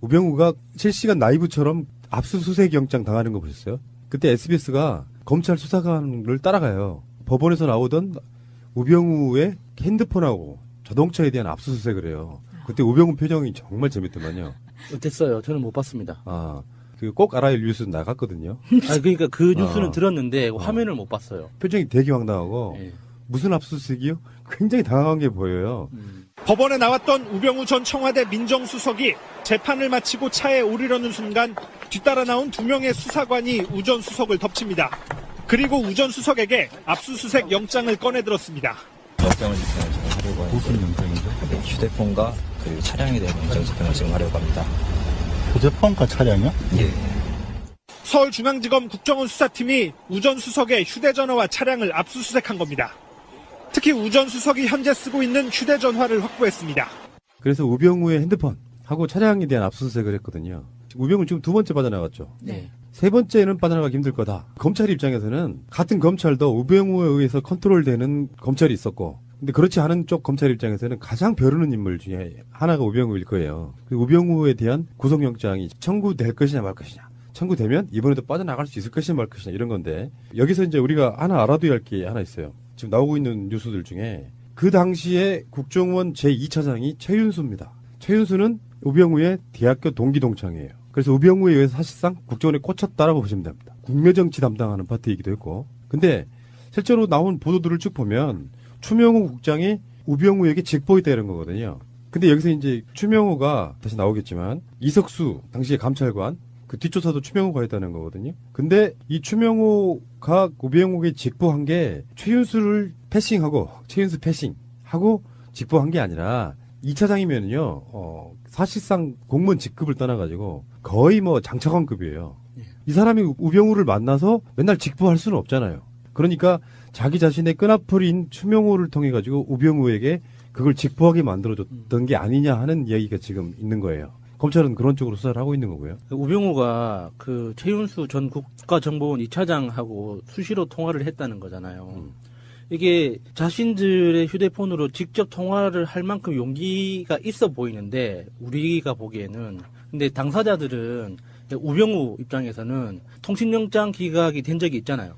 우병우가 실시간 라이브처럼 압수수색 영장 당하는 거 보셨어요? 그때 SBS가 검찰 수사관을 따라가요. 법원에서 나오던 우병우의 핸드폰하고 자동차에 대한 압수수색을 해요. 그때 우병우 표정이 정말 재밌더만요. 어땠어요? 저는 못 봤습니다. 그 꼭 알아야 뉴스 나갔거든요. 그러니까 그 뉴스는 들었는데 화면을 못 봤어요. 표정이 되게 황당하고 네. 무슨 압수수색이요? 굉장히 당황한 게 보여요. 법원에 나왔던 우병우 전 청와대 민정수석이 재판을 마치고 차에 오르려는 순간 뒤따라 나온 2명의 수사관이 우 전 수석을 덮칩니다. 그리고 우 전 수석에게 압수수색 영장을 꺼내들었습니다. 영장을 집행하려고 하는데 무슨 영장이죠? 휴대폰과 그 차량에 대한 영장 집행을 지금 하려고 합니다. 휴대폰과 차량이요? 예. 서울중앙지검 국정원 수사팀이 우 전 수석의 휴대전화와 차량을 압수수색한 겁니다. 특히 우 전 수석이 현재 쓰고 있는 휴대전화를 확보했습니다. 그래서 우병우의 핸드폰하고 차량에 대한 압수수색을 했거든요. 우병우 지금 2번째 빠져나갔죠. 네. 3번째는 빠져나가기 힘들 거다. 검찰 입장에서는 같은 검찰도 우병우에 의해서 컨트롤되는 검찰이 있었고, 근데 그렇지 않은 쪽 검찰 입장에서는 가장 벼르는 인물 중에 하나가 우병우일 거예요. 우병우에 대한 구속영장이 청구될 것이냐 말 것이냐. 청구되면 이번에도 빠져나갈 수 있을 것이냐 말 것이냐 이런 건데, 여기서 이제 우리가 하나 알아둬야 할 게 하나 있어요. 지금 나오고 있는 뉴스들 중에 그 당시에 국정원 제2차장이 최윤수입니다. 최윤수는 우병우의 대학교 동기 동창이에요. 그래서 우병우에 의해서 사실상 국정원에 꽂혔다라고 보시면 됩니다. 국내정치 담당하는 파트이기도 했고. 근데 실제로 나온 보도들을 쭉 보면 추명호 국장이 우병우에게 직보했다 이런 거거든요. 근데 여기서 이제 추명호가 다시 나오겠지만 이석수 당시의 감찰관 그 뒷조사도 추명호가 했다는 거거든요. 근데 이 추명호가 우병우에게 직보한 게 최윤수 패싱하고 직보한 게 아니라 2차장이면요, 사실상 공무원 직급을 떠나가지고 거의 뭐 장차관급이에요. 이 사람이 우병우를 만나서 맨날 직보할 수는 없잖아요. 그러니까 자기 자신의 끈앞풀인 추명호를 통해 가지고 우병우에게 그걸 직보하게 만들어줬던 게 아니냐 하는 이야기가 지금 있는 거예요. 검찰은 그런 쪽으로 수사를 하고 있는 거고요. 우병우가 그 최윤수 전 국가정보원 2차장하고 수시로 통화를 했다는 거잖아요. 이게 자신들의 휴대폰으로 직접 통화를 할 만큼 용기가 있어 보이는데 우리가 보기에는, 근데 당사자들은 우병우 입장에서는 통신영장 기각이 된 적이 있잖아요.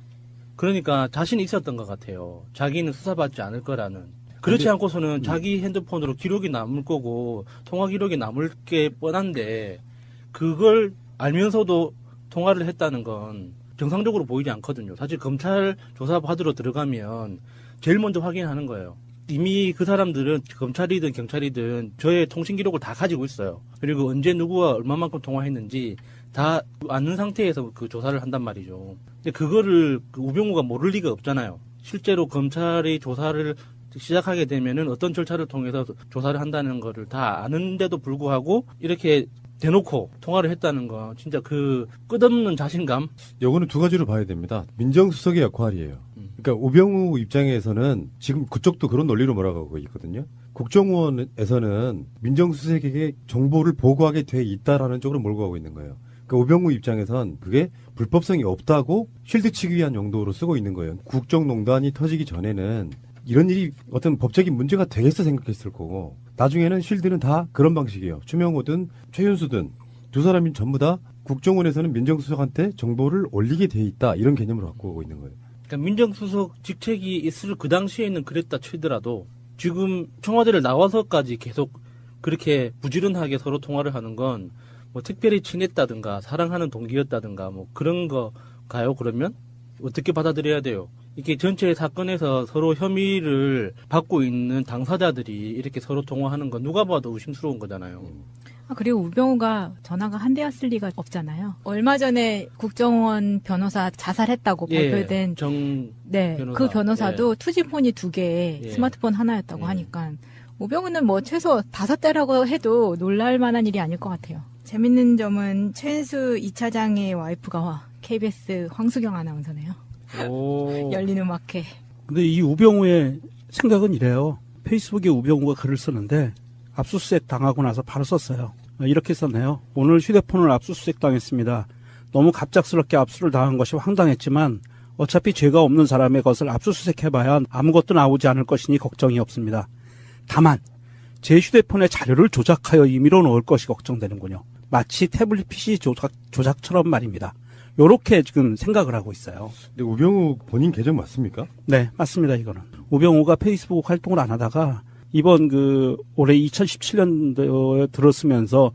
그러니까 자신이 있었던 것 같아요. 자기는 수사받지 않을 거라는. 그렇지 않고서는 자기 핸드폰으로 기록이 남을 거고 통화 기록이 남을 게 뻔한데 그걸 알면서도 통화를 했다는 건 정상적으로 보이지 않거든요. 사실 검찰 조사 받으러 들어가면 제일 먼저 확인하는 거예요. 이미 그 사람들은 검찰이든 경찰이든 저의 통신 기록을 다 가지고 있어요. 그리고 언제 누구와 얼마만큼 통화했는지 다 아는 상태에서 그 조사를 한단 말이죠. 근데 그거를 우병우가 모를 리가 없잖아요. 실제로 검찰이 조사를 시작하게 되면은 어떤 절차를 통해서 조사를 한다는 거를 다 아는데도 불구하고 이렇게 대놓고 통화를 했다는 거 진짜 그 끝없는 자신감. 요거는 2가지로 봐야 됩니다. 민정수석의 역할이에요. 그러니까 우병우 입장에서는 지금 그쪽도 그런 논리로 몰아가고 있거든요. 국정원에서는 민정수석에게 정보를 보고하게 돼 있다라는 쪽으로 몰고 가고 있는 거예요. 그러니까 우병우 입장에선 그게 불법성이 없다고 쉴드 치기 위한 용도로 쓰고 있는 거예요. 국정농단이 터지기 전에는 이런 일이 어떤 법적인 문제가 되겠어 생각했을 거고, 나중에는 쉴드는 다 그런 방식이에요. 추명호든 최윤수든 두 사람이 전부 다 국정원에서는 민정수석한테 정보를 올리게 돼 있다 이런 개념으로 갖고 오고 있는 거예요. 그러니까 민정수석 직책이 있을 그 당시에는 그랬다 치더라도 지금 청와대를 나와서까지 계속 그렇게 부지런하게 서로 통화를 하는 건 뭐 특별히 친했다든가 사랑하는 동기였다든가 뭐 그런 거가요? 그러면 어떻게 받아들여야 돼요? 이게 전체 사건에서 서로 혐의를 받고 있는 당사자들이 이렇게 서로 통화하는 건 누가 봐도 의심스러운 거잖아요. 그리고 우병우가 전화가 한 대였을 리가 없잖아요. 얼마 전에 국정원 변호사 자살했다고 발표된 변호사. 그 변호사도 투지폰이 2개, 스마트폰 하나였다고 하니까 우병우는 뭐 최소 5대라고 해도 놀랄 만한 일이 아닐 것 같아요. 재밌는 점은 최은수 2차장의 와이프가 KBS 황수경 아나운서네요. 열린 음악회. 근데 이 우병우의 생각은 이래요. 페이스북에 우병우가 글을 쓰는데 압수수색 당하고 나서 바로 썼어요. 이렇게 썼네요. 오늘 휴대폰을 압수수색 당했습니다. 너무 갑작스럽게 압수를 당한 것이 황당했지만 어차피 죄가 없는 사람의 것을 압수수색해봐야 아무것도 나오지 않을 것이니 걱정이 없습니다. 다만 제 휴대폰에 자료를 조작하여 임의로 넣을 것이 걱정되는군요. 마치 태블릿 PC 조작처럼 말입니다. 요렇게 지금 생각을 하고 있어요. 근데 우병우 본인 계정 맞습니까? 네, 맞습니다, 이거는. 우병우가 페이스북 활동을 안 하다가 이번 올해 2017년도에 들었으면서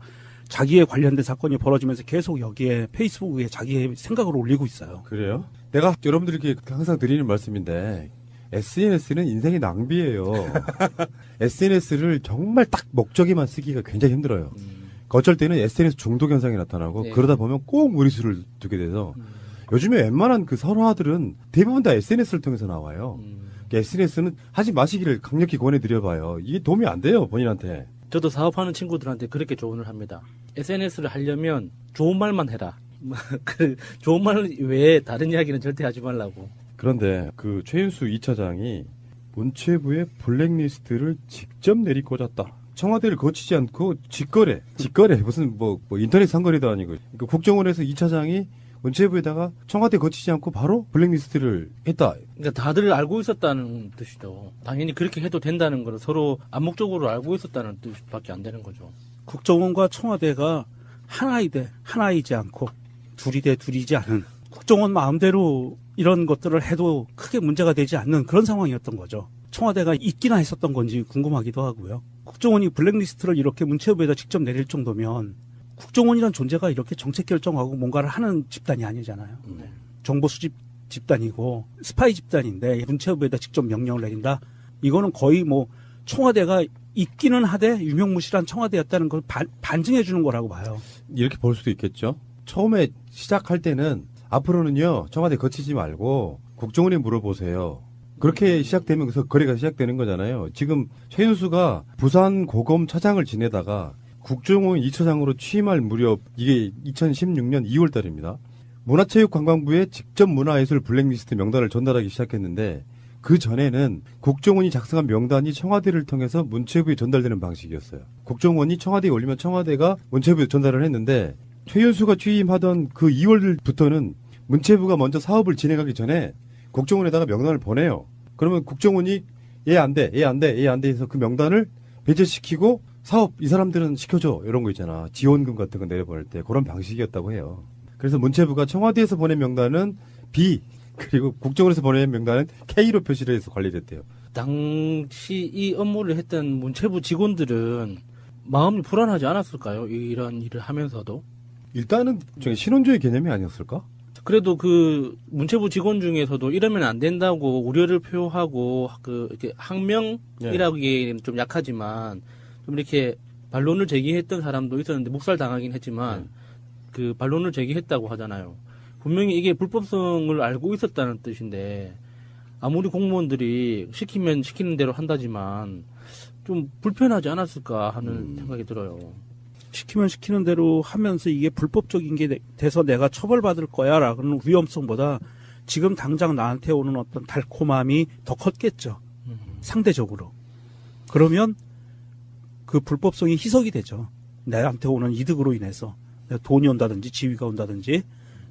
자기에 관련된 사건이 벌어지면서 계속 여기에 페이스북 위에 자기의 생각을 올리고 있어요. 그래요? 내가 여러분들에게 항상 드리는 말씀인데 SNS는 인생의 낭비예요. SNS를 정말 딱 목적에만 쓰기가 굉장히 힘들어요. 어쩔 때는 SNS 중독 현상이 나타나고 네. 그러다 보면 꼭 무리수를 두게 돼서 요즘에 웬만한 그 설화들은 대부분 다 SNS를 통해서 나와요. SNS는 하지 마시기를 강력히 권해드려봐요. 이게 도움이 안 돼요, 본인한테. 저도 사업하는 친구들한테 그렇게 조언을 합니다. SNS를 하려면 좋은 말만 해라. 좋은 말 외에 다른 이야기는 절대 하지 말라고. 그런데 그 최윤수 2차장이 문체부의 블랙리스트를 직접 내리꽂았다. 청와대를 거치지 않고 직거래 무슨 뭐 인터넷 상거래도 아니고 그러니까 국정원에서 2차장이 문체부에다가 청와대 거치지 않고 바로 블랙리스트를 했다. 그러니까 다들 알고 있었다는 뜻이죠. 당연히 그렇게 해도 된다는 걸 서로 암묵적으로 알고 있었다는 뜻밖에 안 되는 거죠. 국정원과 청와대가 하나이지 않고 둘이 돼 둘이지 않은 국정원 마음대로 이런 것들을 해도 크게 문제가 되지 않는 그런 상황이었던 거죠. 청와대가 있기나 했었던 건지 궁금하기도 하고요. 국정원이 블랙리스트를 이렇게 문체부에다 직접 내릴 정도면 국정원이란 존재가 이렇게 정책 결정하고 뭔가를 하는 집단이 아니잖아요. 정보 수집 집단이고 스파이 집단인데 문체부에다 직접 명령을 내린다? 이거는 거의 뭐 청와대가 있기는 하되 유명무실한 청와대였다는 걸 반증해 주는 거라고 봐요. 이렇게 볼 수도 있겠죠. 처음에 시작할 때는 앞으로는요 청와대 거치지 말고 국정원에 물어보세요. 그렇게 시작되면서 거래가 시작되는 거잖아요. 지금 최윤수가 부산 고검 차장을 지내다가 국정원 2차장으로 취임할 무렵 이게 2016년 2월 달입니다. 문화체육관광부에 직접 문화예술 블랙리스트 명단을 전달하기 시작했는데 그 전에는 국정원이 작성한 명단이 청와대를 통해서 문체부에 전달되는 방식이었어요. 국정원이 청와대에 올리면 청와대가 문체부에 전달을 했는데 최윤수가 취임하던 그 2월부터는 문체부가 먼저 사업을 진행하기 전에 국정원에다가 명단을 보내요. 그러면 국정원이 얘 안 돼 해서 그 명단을 배제시키고 사업 이 사람들은 시켜줘 이런 거 있잖아. 지원금 같은 거 내려보낼 때 그런 방식이었다고 해요. 그래서 문체부가 청와대에서 보낸 명단은 B 그리고 국정원에서 보낸 명단은 K로 표시를 해서 관리를 했대요. 당시 이 업무를 했던 문체부 직원들은 마음이 불안하지 않았을까요? 이런 일을 하면서도. 일단은 신원조의 개념이 아니었을까? 그래도 그 문체부 직원 중에서도 이러면 안 된다고 우려를 표하고 이렇게 항명이라기에는 좀 약하지만 좀 이렇게 반론을 제기했던 사람도 있었는데 묵살당하긴 했지만 그 반론을 제기했다고 하잖아요. 분명히 이게 불법성을 알고 있었다는 뜻인데 아무리 공무원들이 시키면 시키는 대로 한다지만 좀 불편하지 않았을까 하는 생각이 들어요. 시키면 시키는 대로 하면서 이게 불법적인 게 돼서 내가 처벌받을 거야라는 위험성보다 지금 당장 나한테 오는 어떤 달콤함이 더 컸겠죠. 상대적으로. 그러면 그 불법성이 희석이 되죠. 나한테 오는 이득으로 인해서 돈이 온다든지 지위가 온다든지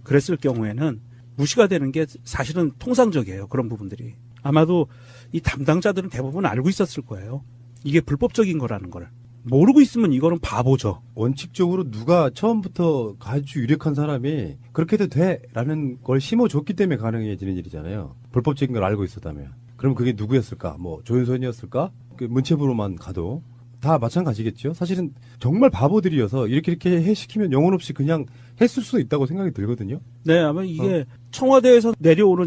그랬을 경우에는 무시가 되는 게 사실은 통상적이에요. 그런 부분들이. 아마도 이 담당자들은 대부분 알고 있었을 거예요. 이게 불법적인 거라는 걸. 모르고 있으면 이거는 바보죠. 원칙적으로 누가 처음부터 아주 유력한 사람이 그렇게 해도 돼라는 걸 심어줬기 때문에 가능해지는 일이잖아요. 불법적인 걸 알고 있었다면. 그럼 그게 누구였을까? 뭐 조윤선이었을까? 그 문체부로만 가도 다 마찬가지겠죠. 사실은 정말 바보들이어서 이렇게 시키면 영혼 없이 그냥 했을 수도 있다고 생각이 들거든요. 네, 아마 이게 청와대에서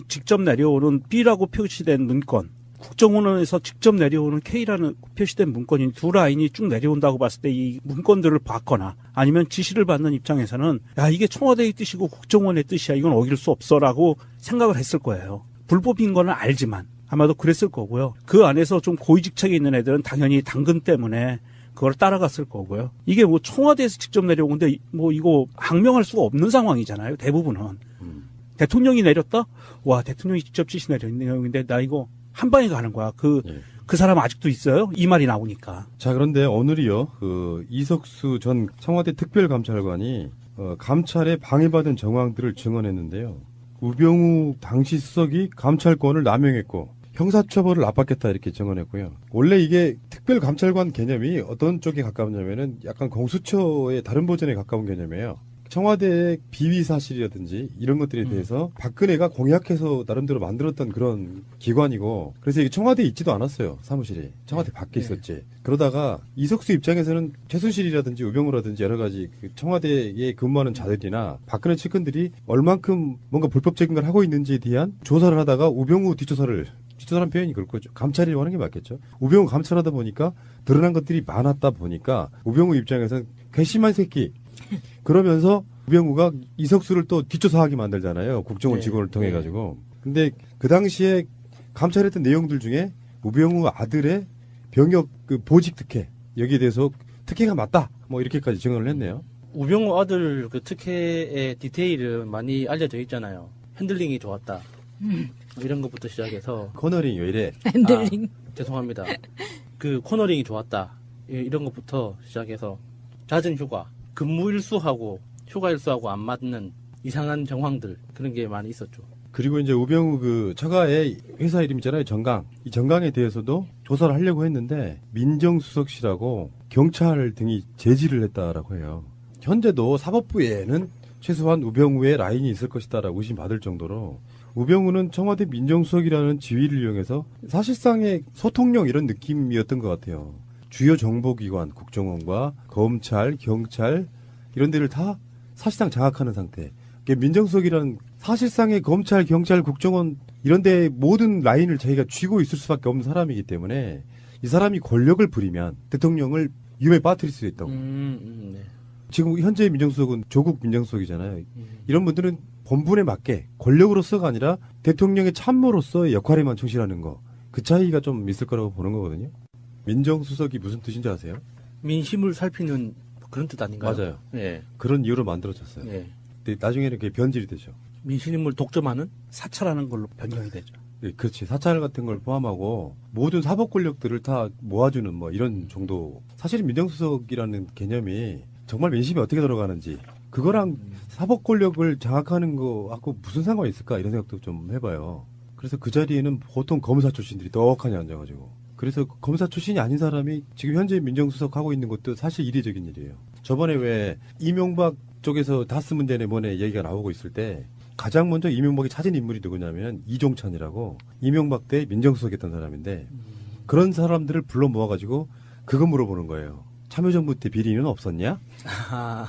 직접 내려오는 B라고 표시된 문건, 국정원에서 직접 내려오는 K라는 표시된 문건이 두 라인이 쭉 내려온다고 봤을 때 이 문건들을 봤거나 아니면 지시를 받는 입장에서는 야, 이게 청와대의 뜻이고 국정원의 뜻이야. 이건 어길 수 없어라고 생각을 했을 거예요. 불법인 거는 알지만 아마도 그랬을 거고요. 그 안에서 좀 고위직책에 있는 애들은 당연히 당근 때문에 그걸 따라갔을 거고요. 이게 뭐 청와대에서 직접 내려온 건데 뭐 이거 항명할 수가 없는 상황이잖아요. 대부분은. 대통령이 내렸다? 와, 대통령이 직접 지시 내렸는데 나 이거 한 방에 가는 거야. 그 사람 아직도 있어요? 이 말이 나오니까. 자, 그런데 오늘이요. 이석수 전 청와대 특별감찰관이 감찰에 방해받은 정황들을 증언했는데요. 우병우 당시 수석이 감찰권을 남용했고 형사처벌을 압박했다 이렇게 정언했고요. 원래 이게 특별감찰관 개념이 어떤 쪽에 가까우냐면은 약간 공수처의 다른 버전에 가까운 개념이에요. 청와대의 비위 사실이라든지 이런 것들에 대해서 박근혜가 공약해서 나름대로 만들었던 그런 기관이고, 그래서 이게 청와대에 있지도 않았어요. 사무실이 청와대 밖에 있었지. 그러다가 이석수 입장에서는 최순실이라든지 우병우라든지 여러 가지 그 청와대에 근무하는 자들이나 박근혜 측근들이 얼만큼 뭔가 불법적인 걸 하고 있는지에 대한 조사를 하다가 우병우 뒷조사라는 표현이 그럴 거죠. 감찰이라고 하는 게 맞겠죠. 우병우 감찰하다 보니까 드러난 것들이 많았다 보니까 우병우 입장에서는 괘씸한 새끼. 그러면서 우병우가 이석수를 또 뒷조사하게 만들잖아요. 국정원 직원을 통해 가지고. 근데 그 당시에 감찰했던 내용들 중에 우병우 아들의 병역 그 보직 특혜, 여기에 대해서 특혜가 맞다, 뭐 이렇게까지 증언을 했네요. 우병우 아들 그 특혜의 디테일은 많이 알려져 있잖아요. 핸들링이 좋았다. 이런 것부터 시작해서 코너링이 왜 이래? 핸들링. 죄송합니다. 그 코너링이 좋았다. 이런 것부터 시작해서 잦은 휴가, 근무 일수하고 휴가 일수하고 안 맞는 이상한 정황들, 그런 게 많이 있었죠. 그리고 이제 우병우 그 처가의 회사 이름 있잖아요. 정강. 이 정강에 대해서도 조사를 하려고 했는데 민정수석실하고 경찰 등이 제지를 했다라고 해요. 현재도 사법부에는 최소한 우병우의 라인이 있을 것이다라고 의심받을 정도로 우병우는 청와대 민정수석이라는 지위를 이용해서 사실상의 소통령 이런 느낌이었던 것 같아요. 주요 정보기관, 국정원과 검찰, 경찰 이런 데를 다 사실상 장악하는 상태. 민정수석이라는 사실상의 검찰, 경찰, 국정원 이런 데 모든 라인을 자기가 쥐고 있을 수밖에 없는 사람이기 때문에 이 사람이 권력을 부리면 대통령을 위험에 빠뜨릴 수 있다고. 네. 지금 현재 민정수석은 조국 민정수석이잖아요. 이런 분들은 본분에 맞게 권력으로서가 아니라 대통령의 참모로서의 역할에만 충실하는 거. 그 차이가 좀 있을 거라고 보는 거거든요. 민정수석이 무슨 뜻인지 아세요? 민심을 살피는 그런 뜻 아닌가요? 맞아요. 예. 그런 이유로 만들어졌어요. 예. 근데 나중에는 그게 변질이 되죠. 민심을 독점하는? 사찰하는 걸로 변경이 되죠. 예, 그렇지. 사찰 같은 걸 포함하고 모든 사법 권력들을 다 모아주는 뭐 이런 정도. 사실 민정수석이라는 개념이 정말 민심이 어떻게 돌아가는지 그거랑 사법 권력을 장악하는 거하고 무슨 상관이 있을까 이런 생각도 좀 해봐요. 그래서 그 자리에는 보통 검사 출신들이 떡하니 앉아가지고. 그래서 검사 출신이 아닌 사람이 지금 현재 민정수석 하고 있는 것도 사실 이례적인 일이에요. 저번에 왜 이명박 쪽에서 다스 문제네 뭐네 얘기가 나오고 있을 때 가장 먼저 이명박이 찾은 인물이 누구냐면 이종찬이라고 이명박 때 민정수석 했던 사람인데 그런 사람들을 불러 모아가지고 그거 물어보는 거예요. 참여정부 때 비리는 없었냐?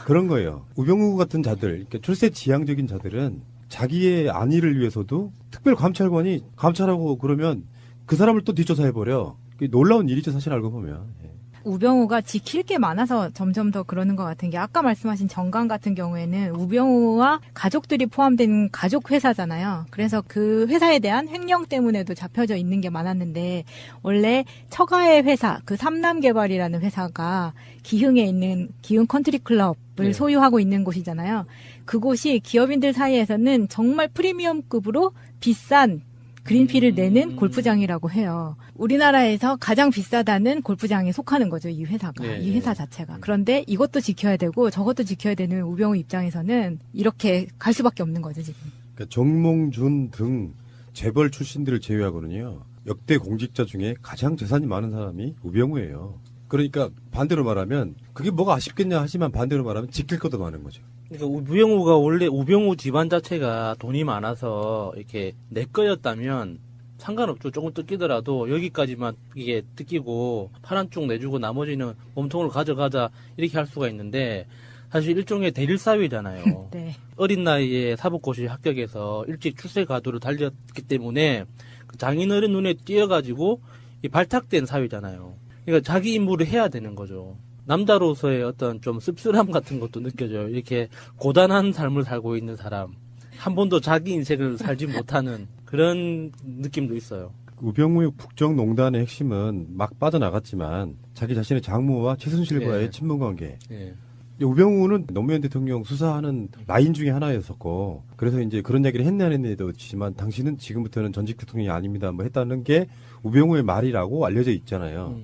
그런 거예요. 우병우 같은 자들, 그러니까 출세 지향적인 자들은 자기의 안위를 위해서도 특별감찰관이 감찰하고 그러면 그 사람을 또 뒷조사해버려. 놀라운 일이죠, 사실 알고 보면. 예. 우병우가 지킬 게 많아서 점점 더 그러는 것 같은 게 아까 말씀하신 정강 같은 경우에는 우병우와 가족들이 포함된 가족 회사잖아요. 그래서 그 회사에 대한 횡령 때문에도 잡혀져 있는 게 많았는데 원래 처가의 회사, 그 삼남개발이라는 회사가 기흥에 있는 기흥 컨트리클럽을 네. 소유하고 있는 곳이잖아요. 그곳이 기업인들 사이에서는 정말 프리미엄급으로 비싼 그린피를 내는 골프장이라고 해요. 우리나라에서 가장 비싸다는 골프장에 속하는 거죠, 이 회사가. 네, 이 회사 자체가. 그런데 이것도 지켜야 되고 저것도 지켜야 되는 우병우 입장에서는 이렇게 갈 수밖에 없는 거죠, 지금. 그러니까 정몽준 등 재벌 출신들을 제외하고는요. 역대 공직자 중에 가장 재산이 많은 사람이 우병우예요. 그러니까 반대로 말하면 그게 뭐가 아쉽겠냐 하지만 반대로 말하면 지킬 것도 많은 거죠. 그러니까 우병우가 원래 우병우 집안 자체가 돈이 많아서 이렇게 내 거였다면 상관없죠. 조금 뜯기더라도 여기까지만 이게 뜯기고 팔 한쪽 내주고 나머지는 몸통을 가져가자 이렇게 할 수가 있는데 사실 일종의 대릴사회잖아요. 네. 어린 나이에 사법고시 합격해서 일찍 출세 가도를 달렸기 때문에 그 장인어른 눈에 띄어가지고 이 발탁된 사회잖아요. 그러니까 자기 임무를 해야 되는 거죠. 남자로서의 어떤 좀 씁쓸함 같은 것도 느껴져요. 이렇게 고단한 삶을 살고 있는 사람. 한 번도 자기 인생을 살지 못하는 그런 느낌도 있어요. 우병우의 국정농단의 핵심은 막 빠져나갔지만 자기 자신의 장모와 최순실과의 예. 친분관계. 예. 우병우는 노무현 대통령 수사하는 라인 중에 하나였었고 그래서 이제 그런 얘기를 했냐 안 했냐도 지만 당신은 지금부터는 전직 대통령이 아닙니다. 뭐 했다는 게 우병우의 말이라고 알려져 있잖아요.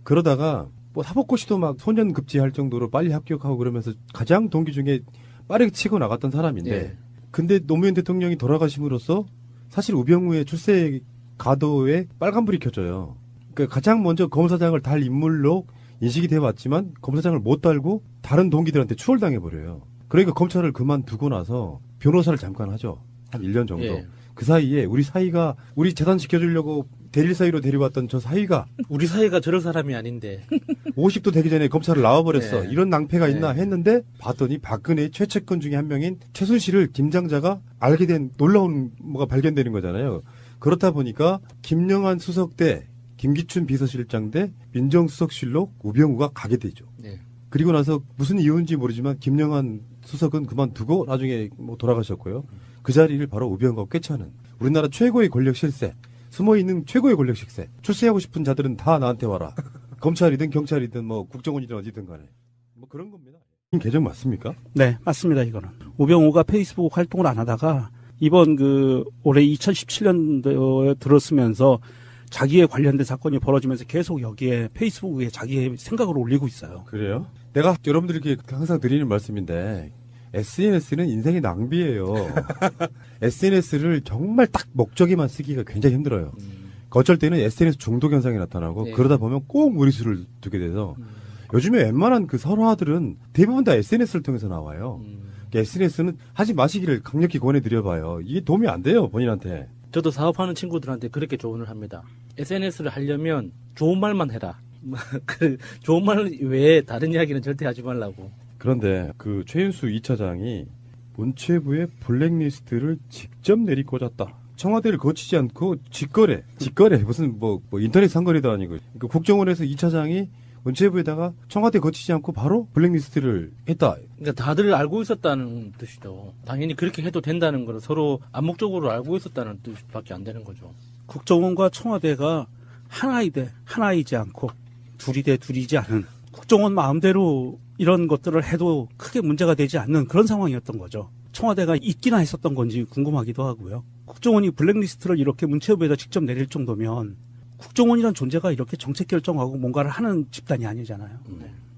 그러다가 뭐 사법고시도 막 소년급제할 정도로 빨리 합격하고 그러면서 가장 동기 중에 빠르게 치고 나갔던 사람인데 예. 근데 노무현 대통령이 돌아가심으로써 사실 우병우의 출세 가도에 빨간불이 켜져요. 그러니까 가장 먼저 검사장을 달 인물로 인식이 돼왔지만 검사장을 못 달고 다른 동기들한테 추월당해버려요. 그러니까 검찰을 그만두고 나서 변호사를 잠깐 하죠. 한 1년 정도. 예. 그 사이에 우리 사이가 우리 재산 지켜주려고 대릴 사이로 데려왔던 저 사이가 우리 사이가 저럴 사람이 아닌데. 50도 되기 전에 검찰을 나와버렸어. 네. 이런 낭패가 있나 네. 했는데 봤더니 박근혜의 최측근 중에 한 명인 최순실을 김장자가 알게 된 놀라운 뭐가 발견되는 거잖아요. 그렇다 보니까 김영한 수석 대 김기춘 비서실장 대 민정수석실로 우병우가 가게 되죠. 네. 그리고 나서 무슨 이유인지 모르지만 김영한 수석은 그만두고 나중에 뭐 돌아가셨고요. 그 자리를 바로 우병우가 꿰차는 우리나라 최고의 권력 실세, 숨어있는 최고의 권력 실세. 출세하고 싶은 자들은 다 나한테 와라. 검찰이든 경찰이든 뭐 국정원이든 어디든 간에. 뭐 그런 겁니다. 계정 맞습니까? 네, 맞습니다. 이거는 우병우가 페이스북 활동을 안 하다가 이번 올해 2017년도에 들었으면서 자기에 관련된 사건이 벌어지면서 계속 여기에 페이스북에 자기의 생각을 올리고 있어요. 그래요? 내가 여러분들에게 항상 드리는 말씀인데 SNS는 인생의 낭비예요. SNS를 정말 딱 목적에만 쓰기가 굉장히 힘들어요. 어쩔 때는 SNS 중독 현상이 나타나고 네. 그러다 보면 꼭 무리수를 두게 돼서 요즘에 웬만한 그 설화들은 대부분 다 SNS를 통해서 나와요. SNS는 하지 마시기를 강력히 권해드려봐요. 이게 도움이 안 돼요, 본인한테. 저도 사업하는 친구들한테 그렇게 조언을 합니다. SNS를 하려면 좋은 말만 해라. 그 좋은 말 외에 다른 이야기는 절대 하지 말라고. 그런데 그 최윤수 2차장이 문체부의 블랙리스트를 직접 내리꽂았다. 청와대를 거치지 않고 직거래 무슨 뭐 인터넷 상거래도 아니고 그러니까 국정원에서 2차장이 문체부에다가 청와대 거치지 않고 바로 블랙리스트를 했다. 그러니까 다들 알고 있었다는 뜻이죠. 당연히 그렇게 해도 된다는 건 서로 암묵적으로 알고 있었다는 뜻밖에 안 되는 거죠. 국정원과 청와대가 하나이지 않고 둘이 돼 둘이지 않은 국정원 마음대로 이런 것들을 해도 크게 문제가 되지 않는 그런 상황이었던 거죠. 청와대가 있기나 했었던 건지 궁금하기도 하고요. 국정원이 블랙리스트를 이렇게 문체부에다 직접 내릴 정도면 국정원이란 존재가 이렇게 정책 결정하고 뭔가를 하는 집단이 아니잖아요.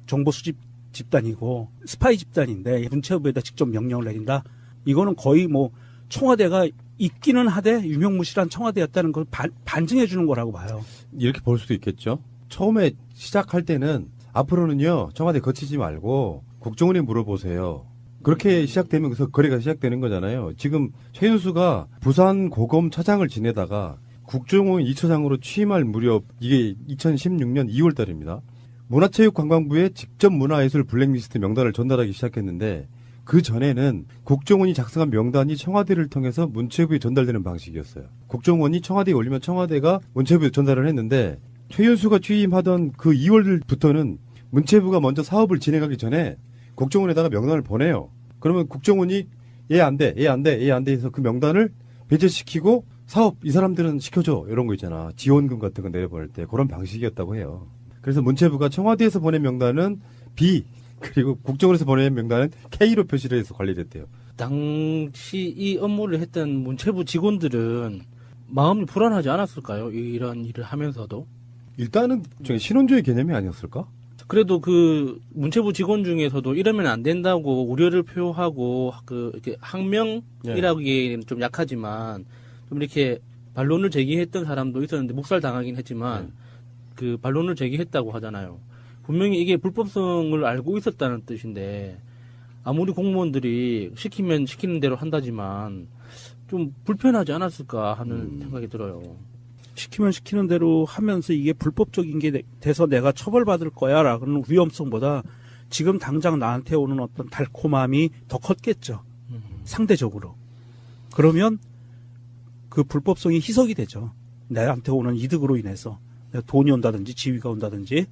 정보 수집 집단이고 스파이 집단인데 문체부에다 직접 명령을 내린다? 이거는 거의 뭐 청와대가 있기는 하되 유명무실한 청와대였다는 걸 반증해 주는 거라고 봐요. 이렇게 볼 수도 있겠죠. 처음에 시작할 때는 앞으로는요 청와대 거치지 말고 국정원에 물어보세요. 그렇게 시작되면서 거래가 시작되는 거잖아요. 지금 최윤수가 부산 고검 차장을 지내다가 국정원 2차장으로 취임할 무렵 이게 2016년 2월 달입니다. 문화체육관광부에 직접 문화예술 블랙리스트 명단을 전달하기 시작했는데 그 전에는 국정원이 작성한 명단이 청와대를 통해서 문체부에 전달되는 방식이었어요. 국정원이 청와대에 올리면 청와대가 문체부에 전달을 했는데 최윤수가 취임하던 그 2월부터는 문체부가 먼저 사업을 진행하기 전에 국정원에다가 명단을 보내요. 그러면 국정원이 얘 안 돼 해서 그 명단을 배제시키고 사업 이 사람들은 시켜줘 이런 거 있잖아. 지원금 같은 거 내려보낼 때 그런 방식이었다고 해요. 그래서 문체부가 청와대에서 보낸 명단은 B 그리고 국정원에서 보낸 명단은 K로 표시를 해서 관리를 했대요. 당시 이 업무를 했던 문체부 직원들은 마음이 불안하지 않았을까요? 이런 일을 하면서도. 일단은 신원조의 개념이 아니었을까? 그래도 그 문체부 직원 중에서도 이러면 안 된다고 우려를 표하고 이렇게 항명이라기에는 좀 약하지만 좀 이렇게 반론을 제기했던 사람도 있었는데 묵살 당하긴 했지만 그 반론을 제기했다고 하잖아요. 분명히 이게 불법성을 알고 있었다는 뜻인데 아무리 공무원들이 시키면 시키는 대로 한다지만 좀 불편하지 않았을까 하는 생각이 들어요. 시키면 시키는 대로 하면서 이게 불법적인 게 돼서 내가 처벌받을 거야 라는 위험성보다 지금 당장 나한테 오는 어떤 달콤함이 더 컸겠죠. 상대적으로. 그러면 그 불법성이 희석이 되죠. 나한테 오는 이득으로 인해서 돈이 온다든지 지위가 온다든지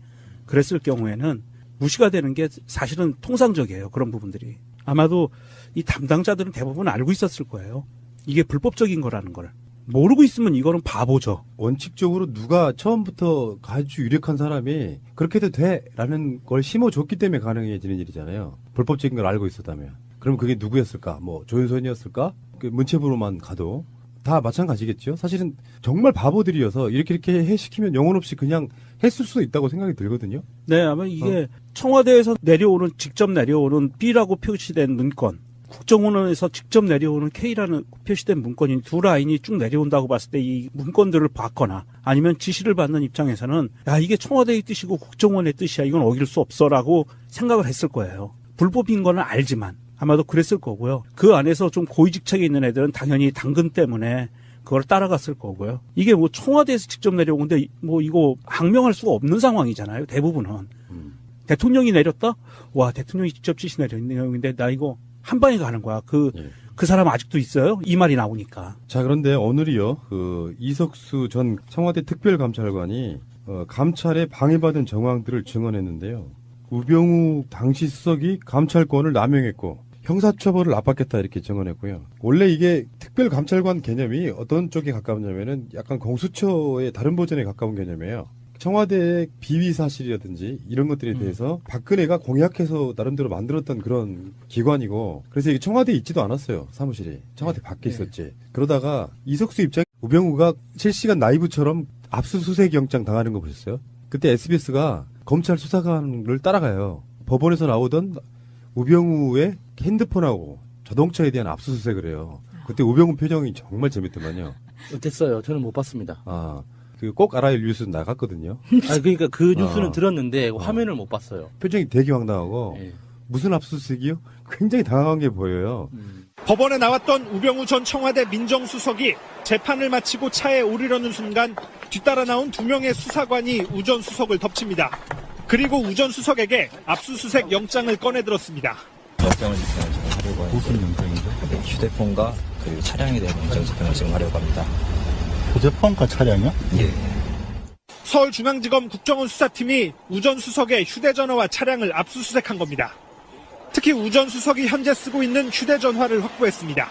그랬을 경우에는 무시가 되는 게 사실은 통상적이에요. 그런 부분들이. 아마도 이 담당자들은 대부분 알고 있었을 거예요. 이게 불법적인 거라는 걸. 모르고 있으면 이거는 바보죠. 원칙적으로 누가 처음부터 아주 유력한 사람이 그렇게 해도 돼라는 걸 심어줬기 때문에 가능해지는 일이잖아요. 불법적인 걸 알고 있었다면. 그럼 그게 누구였을까? 뭐 조윤선이었을까? 그 문체부로만 가도 다 마찬가지겠죠. 사실은 정말 바보들이어서 이렇게 시키면 영혼 없이 그냥 했을 수도 있다고 생각이 들거든요. 네, 아마 이게 청와대에서 직접 내려오는 B라고 표시된 문건, 국정원에서 직접 내려오는 K라는 표시된 문건이 두 라인이 쭉 내려온다고 봤을 때 이 문건들을 봤거나 아니면 지시를 받는 입장에서는 야, 이게 청와대의 뜻이고 국정원의 뜻이야. 이건 어길 수 없어라고 생각을 했을 거예요. 불법인 거는 알지만 아마도 그랬을 거고요. 그 안에서 좀 고위직책에 있는 애들은 당연히 당근 때문에 그걸 따라갔을 거고요. 이게 뭐 청와대에서 직접 내려오는데 뭐 이거 항명할 수가 없는 상황이잖아요. 대부분은. 대통령이 내렸다? 와, 대통령이 직접 지시 내렸는데 나 이거 한 방에 가는 거야. 그 사람 아직도 있어요? 이 말이 나오니까. 자, 그런데 오늘이요, 이석수 전 청와대 특별감찰관이 감찰에 방해받은 정황들을 증언했는데요. 우병우 당시 수석이 감찰권을 남용했고 형사처벌을 압박했다 이렇게 증언했고요. 원래 이게 특별감찰관 개념이 어떤 쪽에 가까우냐면은 약간 공수처의 다른 버전에 가까운 개념이에요. 청와대의 비위 사실이라든지 이런 것들에 대해서 박근혜가 공약해서 나름대로 만들었던 그런 기관이고, 그래서 이게 청와대에 있지도 않았어요. 사무실이 청와대 밖에 있었지. 그러다가 이석수 입장 우병우가 실시간 라이브처럼 압수수색 영장 당하는 거 보셨어요? 그때 SBS가 검찰 수사관을 따라가요. 법원에서 나오던 우병우의 핸드폰하고 자동차에 대한 압수수색을 해요. 그때 우병우 표정이 정말 재밌더만요. 어땠어요? 저는 못 봤습니다. 꼭 알아야 뉴스 나갔거든요. 그러니까 그 뉴스는 들었는데 화면을 못 봤어요. 표정이 되게 황당하고 무슨 압수수색이요? 굉장히 당황한 게 보여요. 법원에 나왔던 우병우 전 청와대 민정수석이 재판을 마치고 차에 오르려는 순간 뒤따라 나온 2명의 수사관이 우 전 수석을 덮칩니다. 그리고 우 전 수석에게 압수수색 영장을 꺼내들었습니다. 영장을 집행을 하려고 하는데 무슨 영장이죠? 휴대폰과 그 차량에 대한 영장 집행을 지금 하려고 합니다. 휴대폰과 차량이요? 예. 서울중앙지검 국정원 수사팀이 우 전 수석의 휴대전화와 차량을 압수수색한 겁니다. 특히 우 전 수석이 현재 쓰고 있는 휴대전화를 확보했습니다.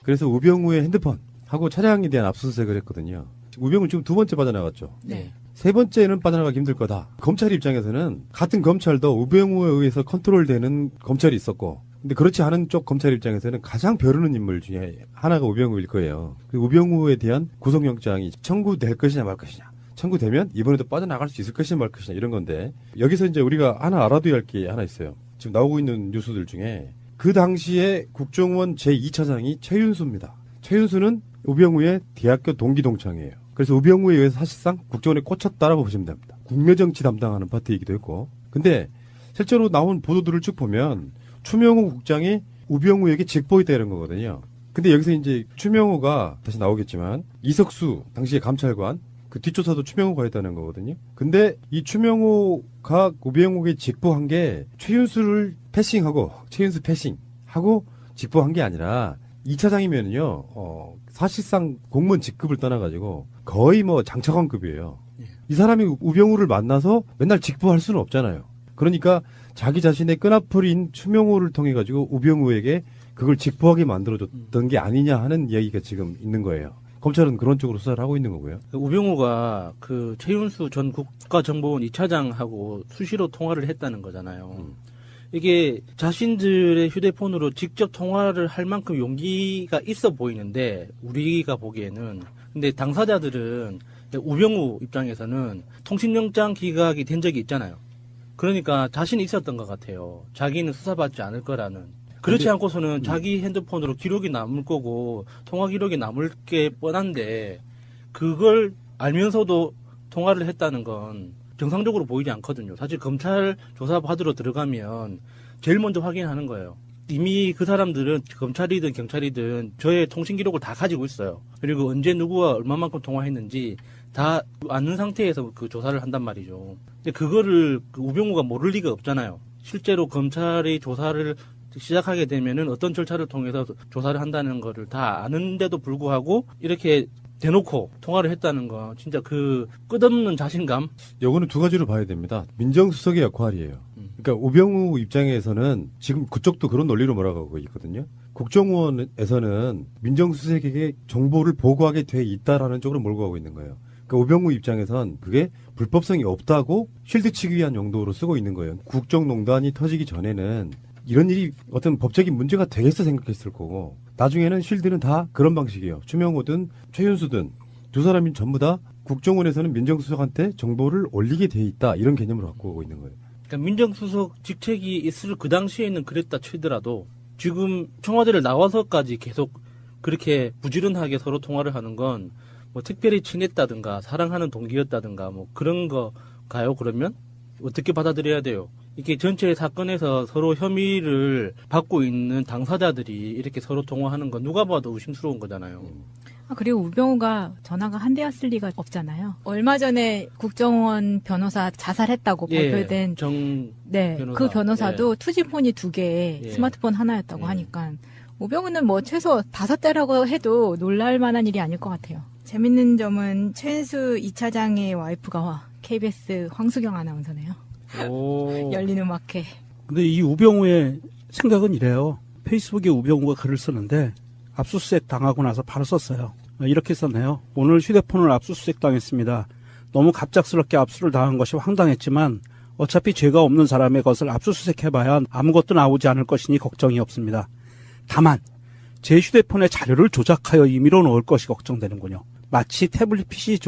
그래서 우병우의 핸드폰하고 차량에 대한 압수수색을 했거든요. 우병우 지금 2번째 빠져나갔죠. 네. 3번째는 빠져나가기 힘들 거다. 검찰 입장에서는 같은 검찰도 우병우에 의해서 컨트롤되는 검찰이 있었고, 근데 그렇지 않은 쪽 검찰 입장에서는 가장 벼르는 인물 중에 하나가 우병우일 거예요. 그 우병우에 대한 구속영장이 청구될 것이냐 말 것이냐. 청구되면 이번에도 빠져나갈 수 있을 것이냐 말 것이냐 이런 건데, 여기서 이제 우리가 하나 알아둬야 할 게 하나 있어요. 지금 나오고 있는 뉴스들 중에 그 당시에 국정원 제2차장이 최윤수입니다. 최윤수는 우병우의 대학교 동기 동창이에요. 그래서 우병우에 의해서 사실상 국정원에 꽂혔다라고 보시면 됩니다. 국내정치 담당하는 파트이기도 했고. 근데 실제로 나온 보도들을 쭉 보면 추명호 국장이 우병우에게 직보했다 이런 거거든요. 근데 여기서 이제 추명호가 다시 나오겠지만 이석수 당시의 감찰관 그 뒷조사도 추명호가 했다는 거거든요. 근데 이 추명호가 우병우에게 직보한 게 최윤수 패싱하고 직보한 게 아니라 2차장이면요, 사실상 공무원 직급을 떠나가지고 거의 뭐 장차관급이에요. 이 사람이 우병우를 만나서 맨날 직보할 수는 없잖아요. 그러니까 자기 자신의 끈앞풀인 추명호를 통해 가지고 우병우에게 그걸 직보하게 만들어줬던 게 아니냐 하는 이야기가 지금 있는 거예요. 검찰은 그런 쪽으로 수사를 하고 있는 거고요. 우병우가 그 최윤수 전 국가정보원 2차장하고 수시로 통화를 했다는 거잖아요. 이게 자신들의 휴대폰으로 직접 통화를 할 만큼 용기가 있어 보이는데 우리가 보기에는, 근데 당사자들은 우병우 입장에서는 통신영장 기각이 된 적이 있잖아요. 그러니까 자신이 있었던 것 같아요. 자기는 수사받지 않을 거라는. 그렇지 않고서는 자기 핸드폰으로 기록이 남을 거고 통화 기록이 남을 게 뻔한데 그걸 알면서도 통화를 했다는 건 정상적으로 보이지 않거든요. 사실 검찰 조사 받으러 들어가면 제일 먼저 확인하는 거예요. 이미 그 사람들은 검찰이든 경찰이든 저의 통신 기록을 다 가지고 있어요. 그리고 언제 누구와 얼마만큼 통화했는지 다 아는 상태에서 그 조사를 한단 말이죠. 근데 그거를 우병우가 모를 리가 없잖아요. 실제로 검찰이 조사를 시작하게 되면은 어떤 절차를 통해서 조사를 한다는 거를 다 아는데도 불구하고 이렇게 대놓고 통화를 했다는 거, 진짜 그 끝없는 자신감? 요거는 두 가지로 봐야 됩니다. 민정수석의 역할이에요. 그러니까 우병우 입장에서는 지금 그쪽도 그런 논리로 몰아가고 있거든요. 국정원에서는 민정수석에게 정보를 보고하게 돼 있다라는 쪽으로 몰고 가고 있는 거예요. 그러니까 우병우 입장에선 그게 불법성이 없다고 쉴드 치기 위한 용도로 쓰고 있는 거예요. 국정농단이 터지기 전에는 이런 일이 어떤 법적인 문제가 되겠어 생각했을 거고, 나중에는 쉴드는 다 그런 방식이에요. 추명호든 최윤수든 두 사람이 전부 다 국정원에서는 민정수석한테 정보를 올리게 돼 있다, 이런 개념으로 갖고 오고 있는 거예요. 그러니까 민정수석 직책이 있을 그 당시에는 그랬다 치더라도 지금 청와대를 나와서까지 계속 그렇게 부지런하게 서로 통화를 하는 건 뭐 특별히 친했다든가 사랑하는 동기였다든가 뭐 그런 거가요? 그러면 어떻게 받아들여야 돼요? 이게 전체 사건에서 서로 혐의를 받고 있는 당사자들이 이렇게 서로 통화하는 건 누가 봐도 의심스러운 거잖아요. 그리고 우병우가 전화가 한 대였을 리가 없잖아요. 얼마 전에 국정원 변호사 자살했다고 발표된 네, 변호사. 그 변호사도 투지폰이 2개, 스마트폰 하나였다고 하니까 우병우는 뭐 최소 5대라고 해도 놀랄 만한 일이 아닐 것 같아요. 재밌는 점은 최은수 2차장의 와이프가 KBS 황수경 아나운서네요. 오. 열린 음악회. 근데 이 우병우의 생각은 이래요. 페이스북에 우병우가 글을 쓰는데 압수수색 당하고 나서 바로 썼어요. 이렇게 썼네요. 오늘 휴대폰을 압수수색 당했습니다. 너무 갑작스럽게 압수를 당한 것이 황당했지만 어차피 죄가 없는 사람의 것을 압수수색해봐야 아무것도 나오지 않을 것이니 걱정이 없습니다. 다만 제 휴대폰에 자료를 조작하여 임의로 넣을 것이 걱정되는군요. 마치 태블릿 PC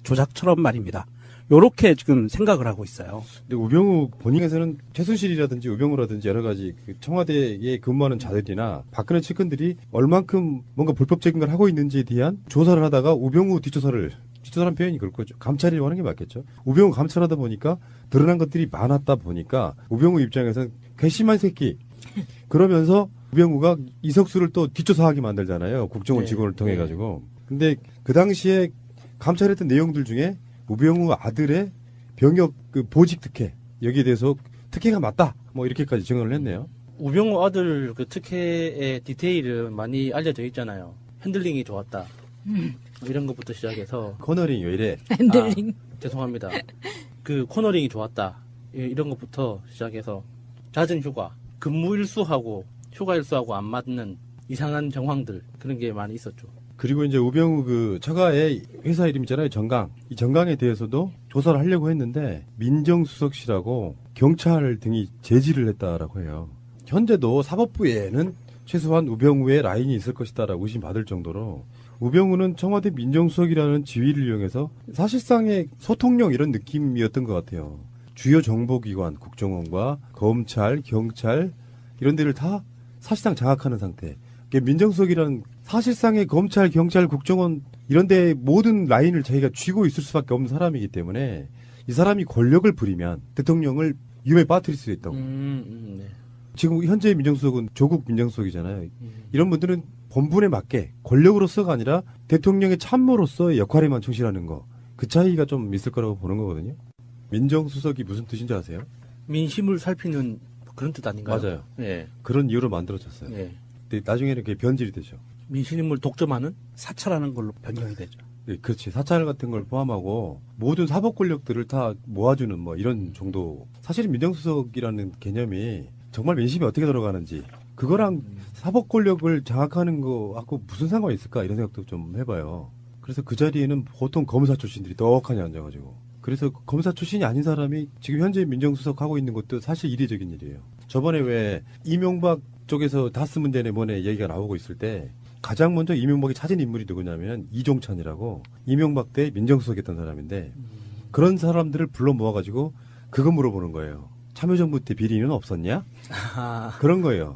조작처럼 말입니다. 요렇게 지금 생각을 하고 있어요. 근데 우병우 본인에서는 최순실이라든지 우병우라든지 여러 가지 그 청와대에 근무하는 자들이나 박근혜 측근들이 얼만큼 뭔가 불법적인 걸 하고 있는지에 대한 조사를 하다가 우병우 뒷조사라는 표현이 그럴 거죠. 감찰이라고 하는 게 맞겠죠. 우병우 감찰하다 보니까 드러난 것들이 많았다 보니까 우병우 입장에서는 괘씸한 새끼. 그러면서 우병우가 이석수를 또 뒷조사하게 만들잖아요. 국정원 직원을 통해 가지고. 근데 그 당시에 감찰했던 내용들 중에 우병우 아들의 병역 그 보직 특혜 여기에 대해서 특혜가 맞다 뭐 이렇게까지 증언을 했네요. 우병우 아들 그 특혜의 디테일은 많이 알려져 있잖아요. 핸들링이 좋았다. 이런 것부터 시작해서 코너링이 왜 이래? 핸들링. 죄송합니다. 그 코너링이 좋았다. 이런 것부터 시작해서 잦은 휴가, 근무 일수하고 휴가 일수하고 안 맞는 이상한 정황들 그런 게 많이 있었죠. 그리고 이제 우병우 그 처가의 회사 이름 있잖아요. 정강. 이 정강에 대해서도 조사를 하려고 했는데 민정수석실하고 경찰 등이 제지를 했다라고 해요. 현재도 사법부에는 최소한 우병우의 라인이 있을 것이다라고 의심받을 정도로 우병우는 청와대 민정수석이라는 지위를 이용해서 사실상의 소통령 이런 느낌이었던 것 같아요. 주요 정보기관, 국정원과 검찰, 경찰 이런 데를 다 사실상 장악하는 상태. 민정수석이라는 사실상의 검찰, 경찰, 국정원 이런 데 모든 라인을 자기가 쥐고 있을 수밖에 없는 사람이기 때문에 이 사람이 권력을 부리면 대통령을 위험에 빠뜨릴 수 있다고. 네. 지금 현재 민정수석은 조국 민정수석이잖아요. 이런 분들은 본분에 맞게 권력으로서가 아니라 대통령의 참모로서의 역할에만 충실하는 거. 그 차이가 좀 있을 거라고 보는 거거든요. 민정수석이 무슨 뜻인지 아세요? 민심을 살피는 그런 뜻 아닌가요? 맞아요. 예. 그런 이유로 만들어졌어요. 예. 근데 나중에는 그게 변질이 되죠. 민심을 독점하는? 사찰하는 걸로 변경이 되죠. 예, 그렇지. 사찰 같은 걸 포함하고 모든 사법 권력들을 다 모아주는 뭐 이런 정도. 사실은 민정수석이라는 개념이 정말 민심이 어떻게 돌아가는지 그거랑 사법 권력을 장악하는 거하고 무슨 상관이 있을까 이런 생각도 좀 해봐요. 그래서 그 자리에는 보통 검사 출신들이 떡하니 앉아가지고 그래서 검사 출신이 아닌 사람이 지금 현재 민정수석 하고 있는 것도 사실 이례적인 일이에요. 저번에 왜 이명박 쪽에서 다스 문제네 뭐네 얘기가 나오고 있을 때 가장 먼저 이명박이 찾은 인물이 누구냐면 이종찬이라고 이명박 때 민정수석 했던 사람인데 그런 사람들을 불러 모아가지고 그거 물어보는 거예요. 참여정부 때 비리는 없었냐? 그런 거예요.